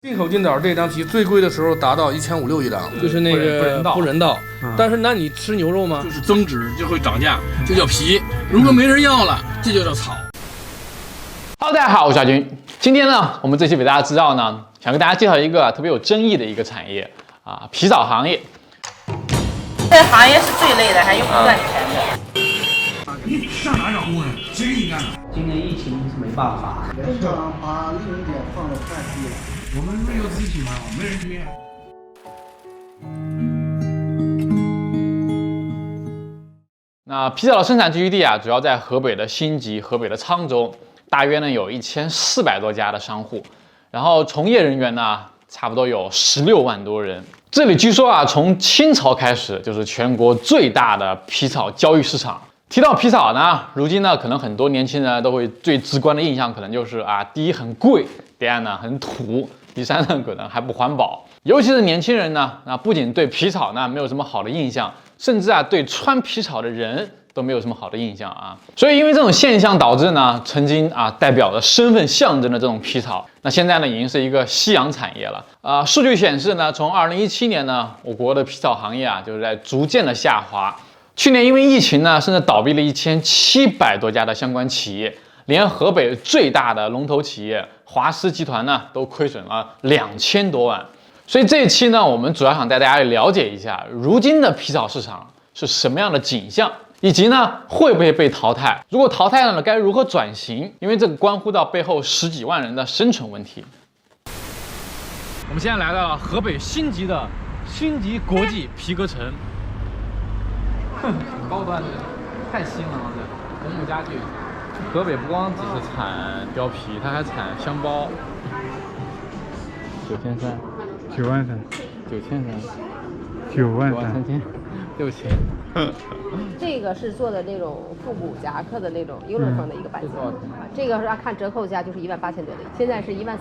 进口金枣这张皮最贵的时候达到1500-1600一张，就是那个不人道。但是那你吃牛肉吗？就是增值就会涨价，这叫皮。如果没人要了，这就叫草。Hello， 大家好，我是小军。今天呢，我们这期给大家知道呢，想跟大家介绍一个特别有争议的一个产业啊，皮草行业。这个行业是最累的，还又不赚钱的。你上哪找工人？谁给你干的？今年疫情是没办法，工厂把利润点放得太低了。我们没有自己吗？没人约。那皮草的生产聚集地啊，主要在河北的辛集、河北的沧州，大约呢有1400多家的商户，然后从业人员呢，差不多有16万多人。这里据说啊，从清朝开始就是全国最大的皮草交易市场。提到皮草呢，如今呢，可能很多年轻人都会最直观的印象可能就是啊，第一很贵，第二呢很土，第三呢可能还不环保。尤其是年轻人呢，不仅对皮草呢没有什么好的印象，甚至啊对穿皮草的人都没有什么好的印象啊。所以因为这种现象导致呢，曾经啊代表着身份象征的这种皮草，那现在呢已经是一个夕阳产业了。数据显示呢，从2017年呢，我国的皮草行业啊就是在逐渐的下滑。去年因为疫情呢，甚至倒闭了1700多家的相关企业，连河北最大的龙头企业华师集团呢，都亏损了2000多万。所以这一期呢，我们主要想带大家了解一下如今的皮草市场是什么样的景象，以及呢会不会被淘汰？如果淘汰了呢，该如何转型？因为这个关乎到背后10几万人的生存问题。我们现在来到了河北辛集的辛集国际皮革城。很高端的，太新了这红木家具。河北不光只是产貂皮，它还产箱包。9300， 93000， 9300， 93000， 6000。这个是做的那种复古夹克的那种英伦风的一个版型，这个是要看折扣价就是18000多的，现在是14500。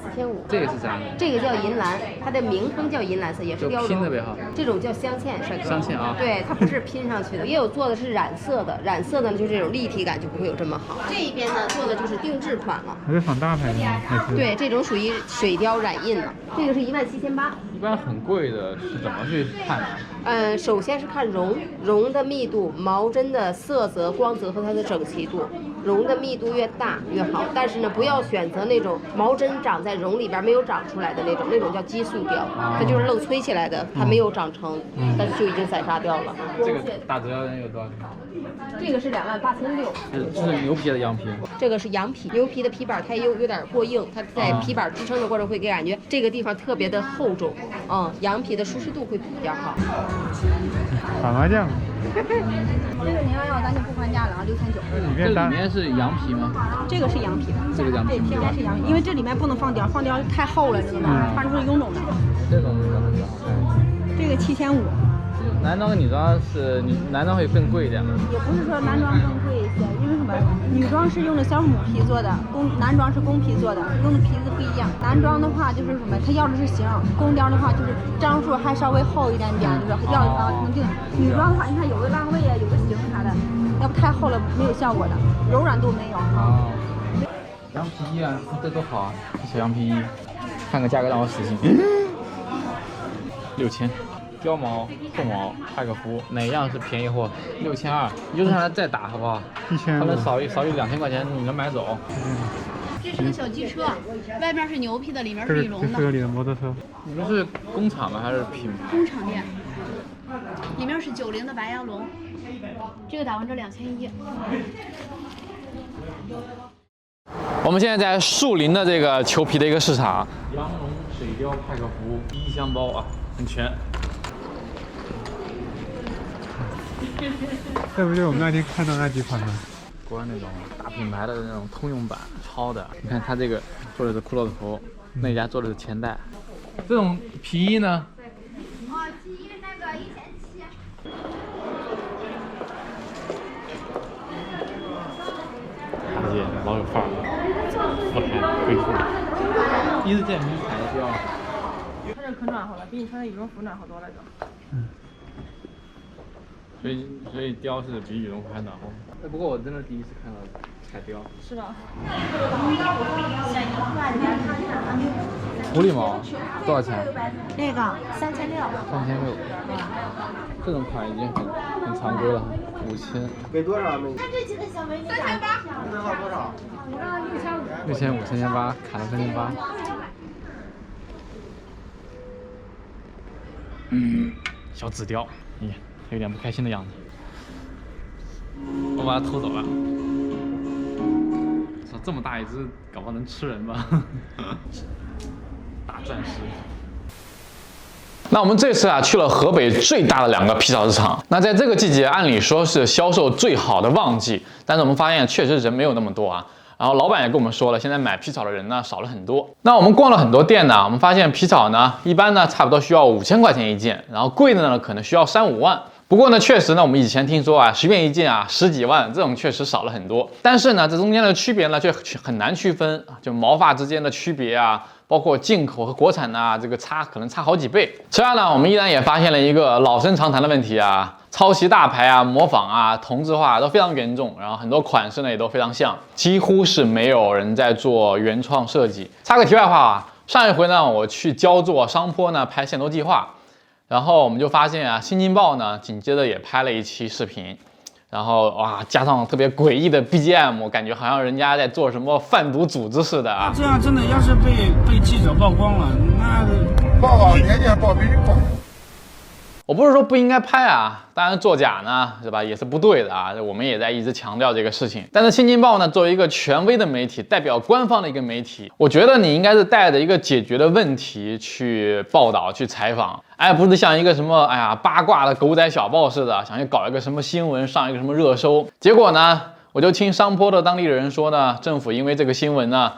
这个是啥？这个叫银蓝，它的名称叫银蓝色，也是貂绒。拼特别好。这种叫镶嵌，帅哥。镶嵌啊。对，它不是拼上去的，也有做的是染色的，染色的呢就这种立体感就不会有这么好。这一边呢做的就是定制款了。还是仿大牌的吗？还是？对，这种属于水貂染印的，这个是17800。一般很贵的是怎么去看的？首先是看绒的密度、毛针的色泽、光泽和它的整齐度。绒的密度越大越好，但是呢，不要选择那种毛针长在绒里边没有长出来的那种，那种叫激素貂，它就是愣催起来的，它没有长成，但是就已经宰杀掉了。这个打折有多少钱？这个是28600。这是牛皮的羊皮。这个是羊皮，牛皮的皮板它有点过硬，它在皮板支撑的过程会给感觉这个地方特别的厚重，羊皮的舒适度会比较好。打麻将。这个你要咱就不还价了啊，6900。这里面是羊皮吗？这个是羊皮的，这个羊皮对，天然是羊皮，因为这里面不能放貂，放貂太厚了，知道吗？放出是臃肿的。这种可能比较好看。这个7500。男装跟女装是男装会更贵一点吗？也不是说男装更贵一些，因为什么？女装是用的小母皮做的，男装是公皮做的，用的皮子不一样。男装的话就是什么？它要的是型，公貂的话就是张数还稍微厚一点点，就是要能定。女装的话，你看有的浪位啊，有的型啥的，要不太厚了没有效果的，柔软度没有。羊皮衣啊，这多好啊！小羊皮衣，看个价格让我死心。6000。貂毛、凤毛、派克服，哪样是便宜货？6200，你就让它再打好不好？1500，它能少于2000块钱，你能买走。这是个小机车，外面是牛皮的，里面是羽绒的。这是你的摩托车。你们是工厂的还是品牌？工厂店，里面是90的白羊绒，这个打完折2100。我们现在在树林的这个裘皮的一个市场，羊绒、水貂、派克服、衣箱包啊，很全。这不就是我们那天看到那几款吗？国外那种大品牌的那种通用版超的，你看它这个做的是骷髅头，那家做的是钱袋。这种皮衣呢？皮衣那个1700。大姐老有范儿，福台贵妇，一直在迷彩貂。它这可暖和了，比你穿的羽绒服暖和多了就。所以雕是比羽绒服还暖和。不过我真的第一次看到彩雕。是吧？狐狸毛多少钱？那个3600。3600。这种款已经很常规了，5000。给多少美女？那这几个小美女能要多少？6500、3800，砍了3800。小纸雕，咦，有点不开心的样子。我把它偷走了。说这么大一只，搞不好能吃人吧？大钻石。那我们这次啊去了河北最大的2个皮草市场。那在这个季节，按理说是销售最好的旺季，但是我们发现确实人没有那么多啊。然后老板也跟我们说了，现在买皮草的人呢少了很多。那我们逛了很多店呢，我们发现皮草呢一般呢差不多需要5000块钱一件，然后贵的呢可能需要3、5万。不过呢，确实呢，我们以前听说啊，10元一件啊，10几万，这种确实少了很多。但是呢，这中间的区别呢，却很难区分，就毛发之间的区别啊，包括进口和国产啊，这个可能差好几倍。此外呢，我们依然也发现了一个老生常谈的问题啊，抄袭大牌啊、模仿啊、同质化都非常严重，然后很多款式呢也都非常像，几乎是没有人在做原创设计。插个题外话啊，上一回呢，我去焦作商坡呢拍线头计划。然后我们就发现啊，新京报呢紧接着也拍了一期视频，然后哇，加上特别诡异的 BGM， 我感觉好像人家在做什么贩毒组织似的啊。这样真的要是被记者曝光了，那报天天报，必须报。我不是说不应该拍啊，当然作假呢，是吧，也是不对的啊。我们也在一直强调这个事情。但是新京报呢，作为一个权威的媒体，代表官方的一个媒体，我觉得你应该是带着一个解决的问题去报道、去采访，而不是像一个什么八卦的狗仔小报似的，想去搞一个什么新闻，上一个什么热搜。结果呢，我就听商坡的当地人说呢，政府因为这个新闻呢。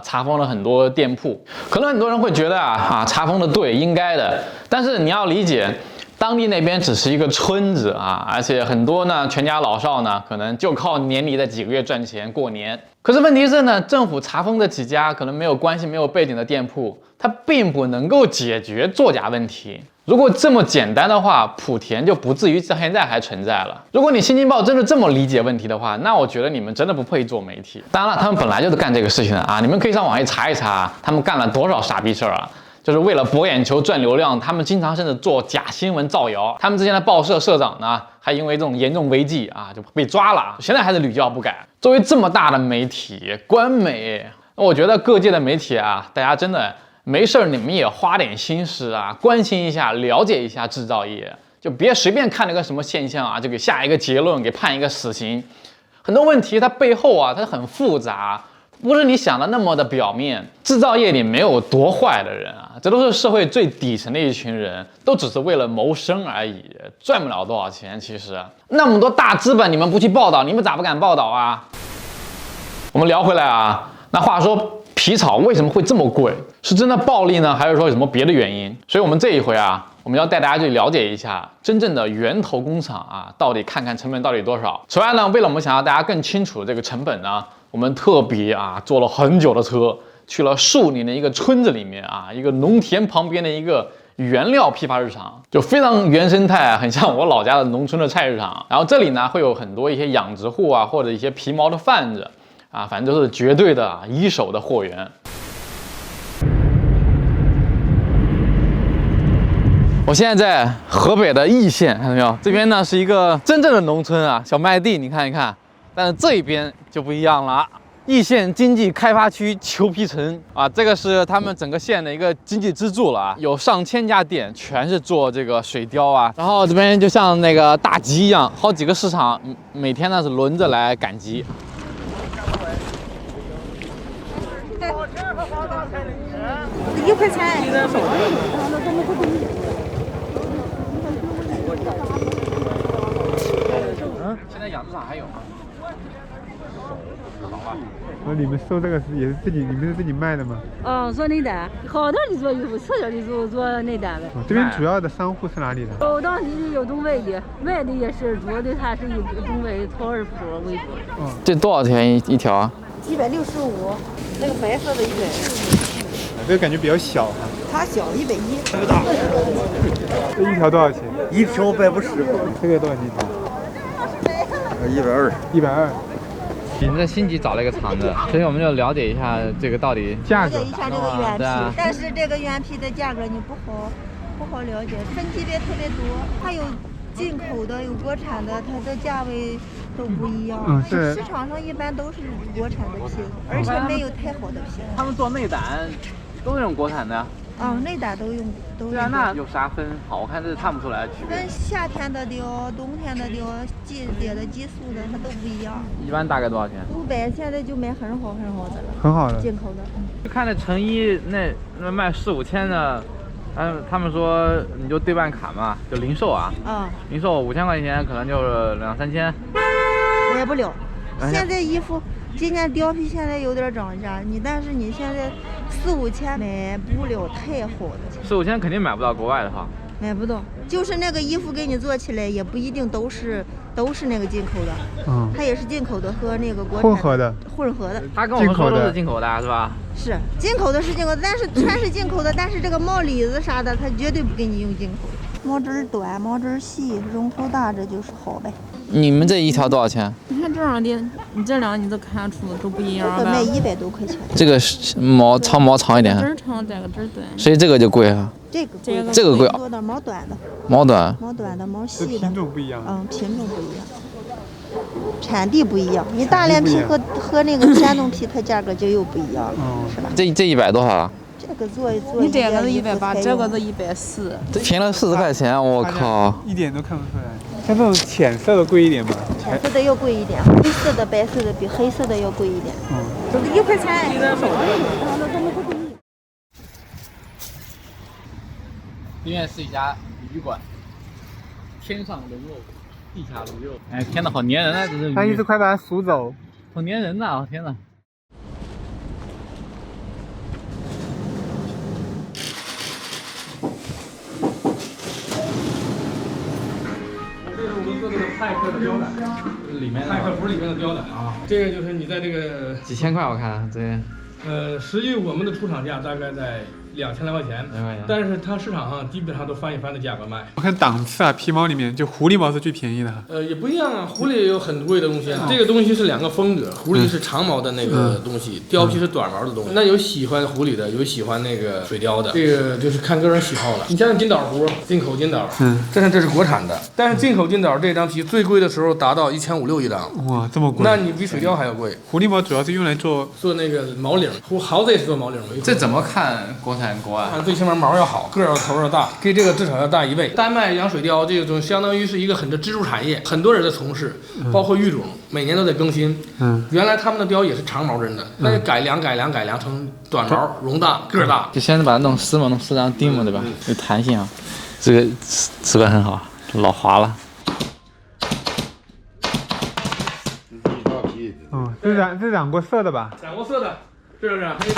查封了很多店铺，可能很多人会觉得查封的对，应该的。但是你要理解，当地那边只是一个村子啊，而且很多呢全家老少呢，可能就靠年里的几个月赚钱过年。可是问题是呢，政府查封这几家可能没有关系、没有背景的店铺，它并不能够解决作假问题。如果这么简单的话，莆田就不至于到现在还存在了。如果你新京报真的这么理解问题的话，那我觉得你们真的不配做媒体。当然了，他们本来就是干这个事情的啊，你们可以上网一查一查，他们干了多少傻逼事儿啊！就是为了博眼球、赚流量，他们经常甚至做假新闻造谣。他们之前的报社社长呢，还因为这种严重违纪啊，就被抓了，现在还是屡教不改。作为这么大的媒体，官媒，我觉得各界的媒体啊，大家真的。没事儿，你们也花点心思啊，关心一下，了解一下制造业，就别随便看了个什么现象啊，就给下一个结论，给判一个死刑。很多问题它背后啊，它很复杂，不是你想的那么的表面。制造业里没有多坏的人啊，这都是社会最底层的一群人，都只是为了谋生而已，赚不了多少钱。其实那么多大资本，你们不去报道，你们咋不敢报道啊？我们聊回来啊，那话说。皮草为什么会这么贵？是真的暴利呢，还是说有什么别的原因？所以我们这一回啊，我们要带大家去了解一下真正的源头工厂啊，到底看看成本到底多少。此外呢，为了我们想要大家更清楚这个成本呢，我们特别坐了很久的车，去了树林的一个村子里面啊，一个农田旁边的一个原料批发市场，就非常原生态，很像我老家的农村的菜市场。然后这里呢，会有很多一些养殖户啊，或者一些皮毛的贩子。反正都是绝对的一手的货源。我现在在河北的易县，看到没有？这边呢是一个真正的农村啊，小麦地，你看一看。但是这一边就不一样了，易县经济开发区裘皮城啊，这个是他们整个县的一个经济支柱了啊，有上千家店，全是做这个水貂啊。然后这边就像那个大集一样，好几个市场，每天呢是轮着来赶集。1块钱。现在养殖场还有吗？你们收这个也是你们是自己卖的吗？做内单，好点的做衣服，次点的做内单呗。这边主要的商户是哪里的？有当地的，有东北的，外的也是，主要的它是以东北头儿坡为主。这多少钱一条啊？ 165，那个白色的100。这个感觉比较小哈。它小110。这个大。这一条多少钱？1条150。这个多少钱一条？120。120。你们在新集找了一个厂子，所以我们就了解一下这个到底价格。了解一下这个原皮，但是这个原皮的价格你不好了解，分级别特别多，它有进口的，有国产的，它的价位都不一样。市场上一般都是国产的皮子，而且没有太好的皮子。他们做内胆都用国产的。内胆都用。对啊，那有啥分好？我看这看不出来区别。跟夏天的貂、冬天的貂、季节的、激素的，它都不一样。一般大概多少钱？500，现在就卖很好的了。很好的。进口的。就看那成衣那卖4、5千的。他们说你就对半砍嘛，就零售啊。零售5000块钱，可能就是2、3千。买不了。现在衣服，今年貂皮现在有点涨价，但是你现在4、5千买不了太好的。4、5千肯定买不到国外的哈。买不到，就是那个衣服给你做起来也不一定都是那个进口的。它也是进口的和那个国产混合的。他跟我们说都是进口的，是吧？是进口的是进口的，但是全是进口的，但是这个毛里子啥的，它绝对不给你用进口的。毛针短，毛针细，绒头大，这就是好呗。你们这一条多少钱？你看这样的，你这两你都看出都不一样吧？这个卖100多块钱。这个毛长一点。针长，这个针短。所以这个就贵哈。这个贵。多的毛短的。毛短的，毛细的。品种不一样。品种不一样。产地不一样，你大连皮和那个山东皮，它价格就又不一样了，是吧？这100多少啊？这个做，你这个是180，这个是140，便了40块钱，我靠！一点都看不出来。像这种浅色的贵一点吗？浅色的要贵一点，灰色的、白色的比黑色的要贵一点。这个1块钱。对面是一家旅馆，天上龙肉，地下卤肉。哎，天哪，好粘人啊！这是。他一直快把它数走，好粘人呐！我天哪！这是我们做的派克的标胆，里面派克服里面的标胆啊。这个就是你在这个几千块，我看这。实际我们的出厂价大概在2000来块钱，但是它市场上基本上都翻一番的价格卖。我看档次啊，皮毛里面就狐狸毛是最便宜的。也不一样啊，狐狸也有很贵的东西啊。这个东西是2个风格，狐狸是长毛的那个东西，貂皮是短毛的东西。那有喜欢狐狸的，有喜欢那个水貂的，这个就是看个人喜好了。你像金岛狐，进口金岛，这是国产的，但是进口金岛这张皮最贵的时候达到1500-1600一张。哇，这么贵？那你比水貂还要贵。狐狸毛主要是用来做那个毛领，獁子也是做毛领为主。这怎么看国产国外？最起码毛要好，个儿头要大，比这个至少要大1倍。丹麦养水貂这种相当于是一个很支柱产业，很多人在从事，包括育种，每年都在更新。原来他们的貂也是长毛针的，那就改良成短毛，绒大，个儿大。就先把它弄湿嘛，弄湿然后钉嘛，对吧？有弹性啊，这个质感很好，老滑了。这是染过色的吧？染过色的，这是染黑的。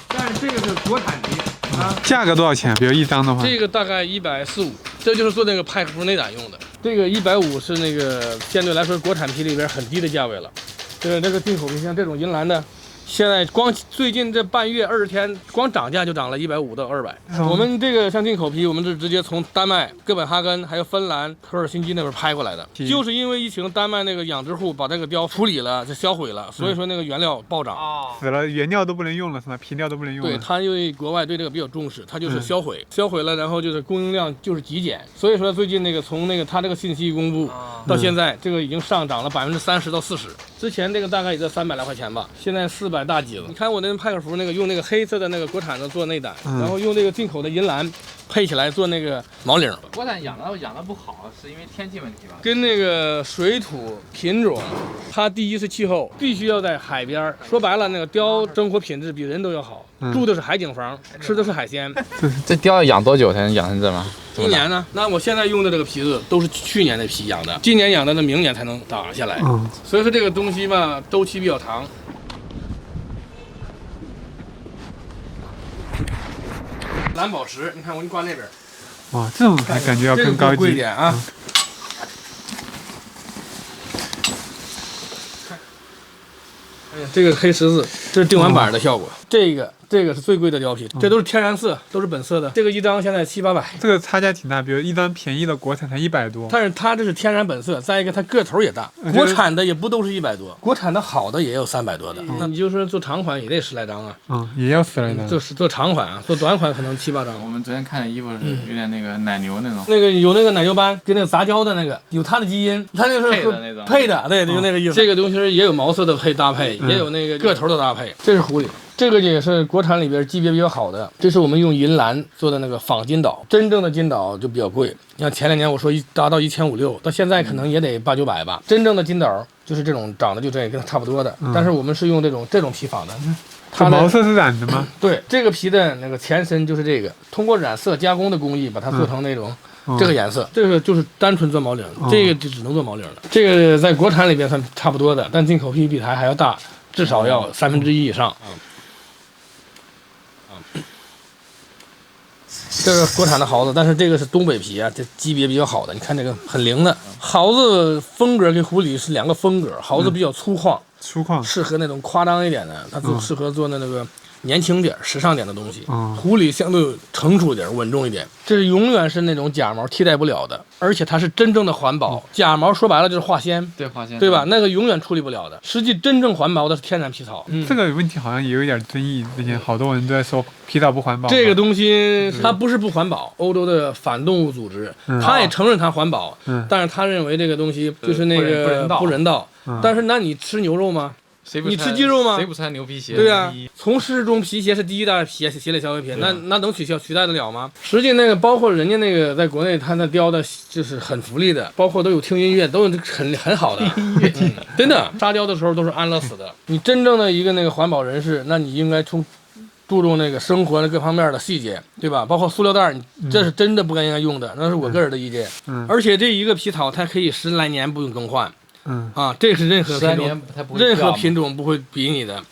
但是这个是国产皮啊。价格多少钱？比如一张的话，这个大概140-150，这就是做那个派克服内胆用的。这个150是那个相对来说国产皮里边很低的价位了。这个进口皮像这种银蓝的，现在光最近这半月20天，光涨价就涨了150到200。我们这个像进口皮，我们是直接从丹麦、哥本哈根还有芬兰、赫尔辛基那边拍过来的。就是因为疫情，丹麦那个养殖户把这个貂处理了，就销毁了，所以说那个原料暴涨。死了，原料都不能用了是吧？皮料都不能用了。对，他因为国外对这个比较重视，他就是销毁了，然后就是供应量就是极减。所以说最近那个从那个他这个信息一公布到现在，这个已经上涨了30%到40%。之前这个大概也在300来块钱吧，现在400大几了。你看我那派克服那个用那个黑色的那个国产的做内胆，然后用那个进口的银蓝配起来做那个毛领。国产养的不好，是因为天气问题吧？跟那个水土品种，它第一是气候，必须要在海边。说白了，那个貂生活品质比人都要好，住的是海景房，吃的是海鲜。这貂要养多久才能养成这吗？1年呢？那我现在用的这个皮子都是去年的皮养的，今年养的，那明年才能打下来。所以说这个东西嘛，周期比较长。蓝宝石，你看我给你挂那边。哇，这种还感觉要更高级贵一点啊。这个黑十字，这是定完板的效果。这这个是最贵的貂皮，这都是天然色，都是本色的。这个一张现在700-800，这个差价挺大，比如一张便宜的国产才100多，但是它这是天然本色，再一个它个头也大，国产的也不都是100多，国产的好的也有300多的。那你就说做长款也得10来张啊，也要10来张。就是做长款啊，做短款可能7-8张。我们昨天看的衣服是有点那个奶牛那种，那个有那个奶牛斑，跟那个杂交的那个有它的基因，它那是配的那种配的，对，就那个意思。这个东西也有毛色的搭配，也有那个个头的搭配。这是狐狸。这个也是国产里边级别比较好的，这是我们用银蓝做的那个仿金岛，真正的金岛就比较贵。你像前2年我说达到1500-1600，到现在可能也得800-900吧。真正的金岛就是这种长得就这跟它差不多的，但是我们是用这种皮仿的。它毛色是染的吗？对，这个皮的那个前身就是这个，通过染色加工的工艺把它做成那种。这个颜色，这个就是单纯做毛领，这个就只能做毛领了。这个在国产里边算差不多的，但进口皮比它还要大，至少要1/3以上。这个国产的耗子，但是这个是东北皮啊，这级别比较好的。你看这个很灵的耗子风格跟狐狸是2个风格，耗子比较粗犷，适合那种夸张一点的，它就适合做那个。年轻点、时尚点的东西，狐狸相对成熟点、稳重一点。这是永远是那种假毛替代不了的，而且它是真正的环保。假毛说白了就是化纤，对化纤，对吧？那个永远处理不了的。实际真正环保的是天然皮草。这个问题好像也有一点争议，之前好多人都在说皮草不环保。这个东西它不是不环保，欧洲的反动物组织，他也承认它环保，但是他认为这个东西就是那个不人道。但是那你吃牛肉吗？你吃鸡肉吗？谁不穿牛皮鞋？对啊，从始至终皮鞋是第一代鞋类消费品，那能取代得了吗？实际那个包括人家那个在国内，他那雕的就是很福利的，包括都有听音乐，都有很好的音乐，真的沙雕的时候都是安乐死的。你真正的一个那个环保人士，那你应该注重那个生活的各方面的细节，对吧？包括塑料袋，这是真的不应该用的，那是我个人的意见。而且这一个皮草它可以10来年不用更换。这是任何品种不会比拟的。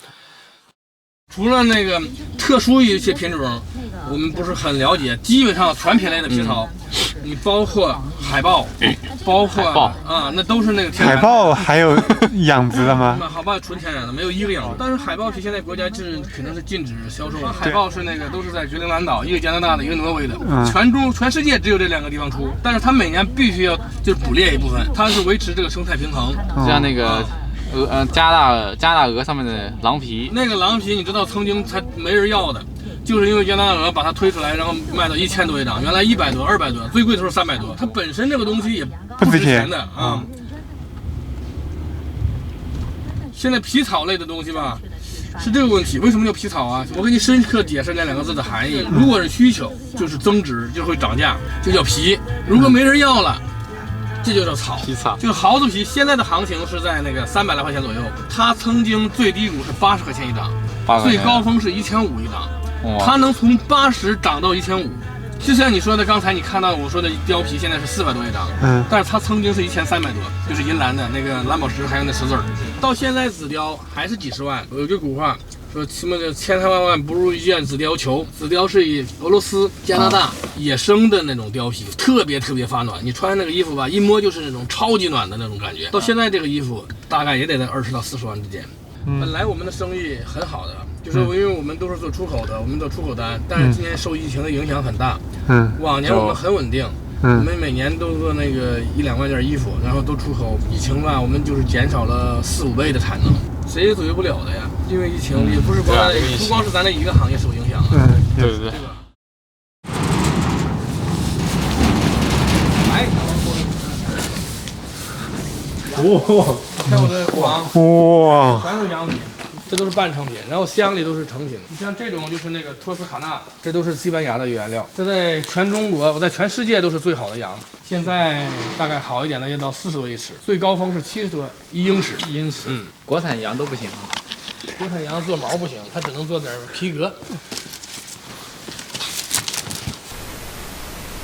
除了那个特殊一些品种，我们不是很了解，基本上全品类的皮草，你包括海豹，包括那都是那个天然。海豹还有养殖的吗？海豹纯天然的，没有一个养殖。但是海豹皮现在国家可能是禁止销售了。海豹是那个都是在绝灵蓝岛，一个加拿大的，一个挪威的，全世界只有这2个地方出，但是它每年必须要就是捕猎一部分，它是维持这个生态平衡。像那个。加拿大鹅上面的狼皮，那个狼皮你知道曾经才没人要的，就是因为加拿大鹅把它推出来，然后卖到1000多一张，原来100多、200多，最贵的时候300多。它本身这个东西也不值钱的啊。现在皮草类的东西吧，是这个问题，为什么叫皮草啊？我给你深刻解释那2个字的含义。如果是需求，就是增值，就会涨价，就叫皮；如果没人要了。这就叫草，皮草，就是耗子皮。现在的行情是在那个300来块钱左右，它曾经最低谷是80块钱一张，最高峰是1500一张，它能从80涨到1500。就像你说的，刚才你看到我说的貂皮，现在是400多一张，但是它曾经是1300多，就是银蓝的那个蓝宝石还有那10字儿，到现在紫貂还是几十万。有句古话。说什么千千万万不如一件紫貂裘，紫貂是以俄罗斯、加拿大野生的那种貂皮，特别发暖。你穿那个衣服吧，一摸就是那种超级暖的那种感觉。到现在这个衣服大概也得在20到40万之间。本来我们的生意很好的，就是因为我们都是做出口的，我们做出口单，但是今年受疫情的影响很大。往年我们很稳定。我们每年都做那个1、2万件衣服，然后都出口。疫情吧，我们就是减少了4、5倍的产能，谁也左右不了的呀。因为疫情也不是不光是咱这一个行业受影响啊。对。来，看我的黄，全是羊皮。这都是半成品，然后箱里都是成品。你像这种就是那个托斯卡纳，这都是西班牙的原料。这在全中国，我在全世界都是最好的羊。现在大概好一点的也到40多一尺，最高峰是70多1英尺。1英尺，国产羊都不行。国产羊做毛不行，它只能做点皮革。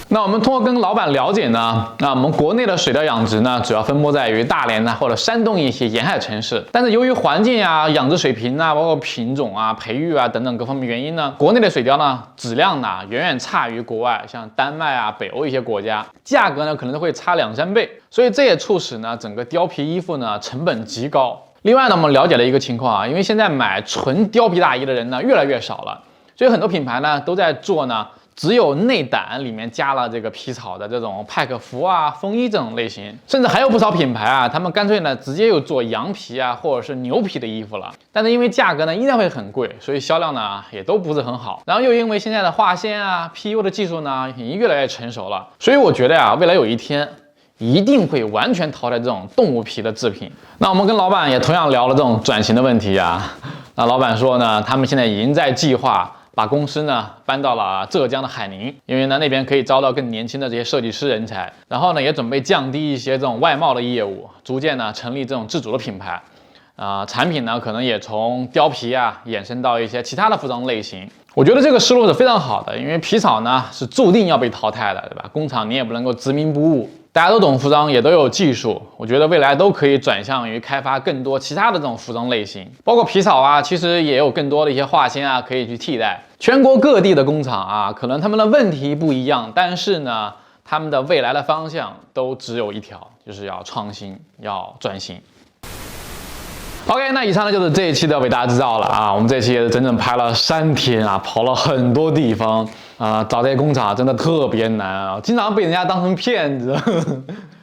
那我们通过跟老板了解呢，那我们国内的水貂养殖呢，主要分布在于大连或者山东一些沿海城市。但是由于环境啊、养殖水平啊、包括品种啊、培育啊等等各方面原因呢，国内的水貂呢质量呢远远差于国外，像丹麦啊、北欧一些国家，价格呢可能都会差2、3倍。所以这也促使呢整个貂皮衣服呢成本极高。另外呢，我们了解了一个情况啊，因为现在买纯貂皮大衣的人呢越来越少了。所以很多品牌呢都在做呢。只有内胆里面加了这个皮草的这种派克服啊、风衣这种类型，甚至还有不少品牌啊，他们干脆呢直接又做羊皮啊或者是牛皮的衣服了。但是因为价格呢依然会很贵，所以销量呢也都不是很好。然后又因为现在的化纤啊、PU 的技术呢已经越来越成熟了，所以我觉得啊，未来有一天一定会完全淘汰这种动物皮的制品。那我们跟老板也同样聊了这种转型的问题啊。那老板说呢，他们现在已经在计划。把公司呢搬到了浙江的海宁，因为呢那边可以招到更年轻的这些设计师人才，然后呢也准备降低一些这种外贸的业务，逐渐呢成立这种自主的品牌，产品呢可能也从貂皮啊衍生到一些其他的服装类型。我觉得这个思路是非常好的，因为皮草呢是注定要被淘汰的，对吧？工厂你也不能够执迷不悟。大家都懂服装，也都有技术，我觉得未来都可以转向于开发更多其他的这种服装类型，包括皮草啊，其实也有更多的一些化纤啊可以去替代。全国各地的工厂啊，可能他们的问题不一样，但是呢，他们的未来的方向都只有一条，就是要创新，要转型。OK， 那以上呢就是这一期的伟大制造了啊，我们这期也是整整拍了3天啊，跑了很多地方啊，找这些工厂真的特别难啊，经常被人家当成骗子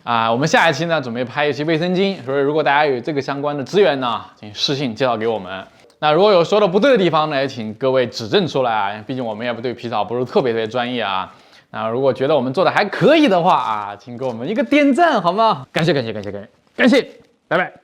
啊。我们下一期呢准备拍一期卫生巾，所以如果大家有这个相关的资源呢，请私信介绍给我们。那如果有说的不对的地方呢，也请各位指正出来啊，毕竟我们也不对皮草不是特别专业啊。那如果觉得我们做的还可以的话啊，请给我们一个点赞好吗？感谢，拜拜。